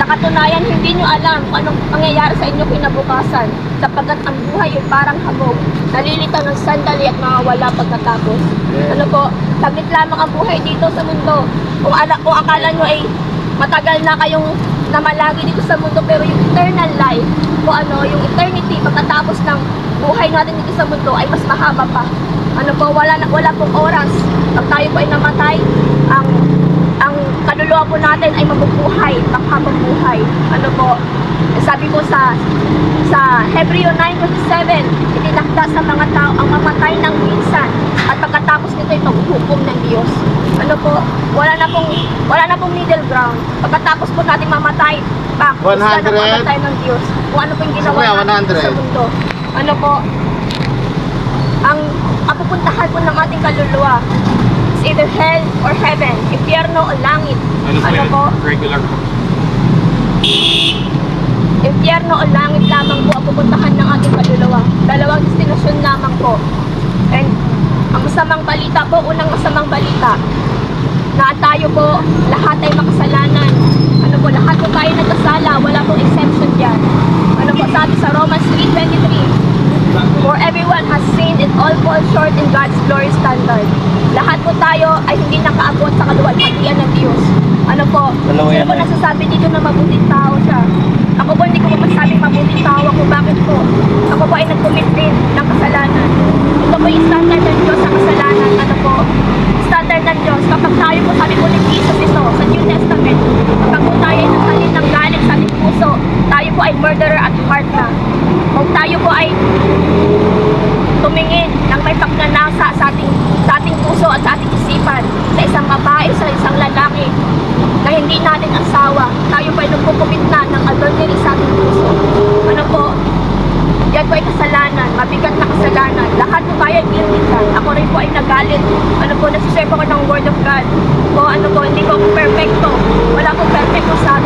katunayan, hindi nyo alam kung anong mangyayari sa inyo kinabukasan, sapagkat ang buhay ay parang habog, nalilitaw ng sandali at mawawala pagkatapos. Ano po, saglit lamang ang buhay dito sa mundo. Kung akala nyo ay matagal na kayong namalagi dito sa mundo, pero yung eternal life, o yung eternity pagkatapos ng buhay natin dito sa mundo ay mas mahaba pa. Ano po, wala pong oras. Pag tayo po ay namatay, ang kaluluwa po natin ay mabubuhay, panghabang buhay. Ano po, sabi po sa Hebreo 9:27, itinakda sa mga tao ang mamatay ng minsan at pagkatapos nito ay paghuhukom ng Diyos. Ano po, wala na pong middle ground. Pagkatapos po natin mamatay, gusto na mamatay ng Diyos. Kung ano po yung ginawa natin sa mundo. Ano po, ang pupuntahan po ng ating kaluluwa is either hell or heaven, impyerno o langit. Ano po? Regular. Impyerno o langit lamang po ang pupuntahan ng ating kaluluwa. Dalawang destinasyon lamang po. And ang masamang balita po, unang masamang balita, na tayo po, lahat ay makasalanan. Ano po, lahat po tayo nagkasala, wala pong exemption dyan. Ano po, sabi sa Romans 3:23, for everyone has sinned and all fall short in God's glory standard. Lahat po tayo ay hindi nakaabot sa kaluwalhatian ng Diyos. Ano po, sino po nasasabi dito na mabuting tao siya? Ako po hindi ko masasabing mabuting tao ako. Bakit po? Ako po ay nag-commit din ng kasalanan. Ito po yung standard ng Diyos sa kasalanan. Ano po? Standard ng Diyos. Kapag tayo po, sabi po ni Jesus ito sa New Testament, kapag po tayo ay nasalin ng galit sa ating puso, tayo po ay murderer at heart na. Kung tayo po ay tumingin ng may pagnanasa sa ating puso at sa ating isipan, sa isang babae, sa isang lalaki, na hindi natin asawa, tayo po ay nagpukumit na ng adultery sa ating puso. Ano po? Yan po ay kasalanan, mabigat na kasalanan. Lahat po tayo ay guilty dyan. Ako rin po ay nagalit. Ano po, nasiserve ako ng Word of God. Po, ano po, hindi po ako perfecto. Wala po perfecto sa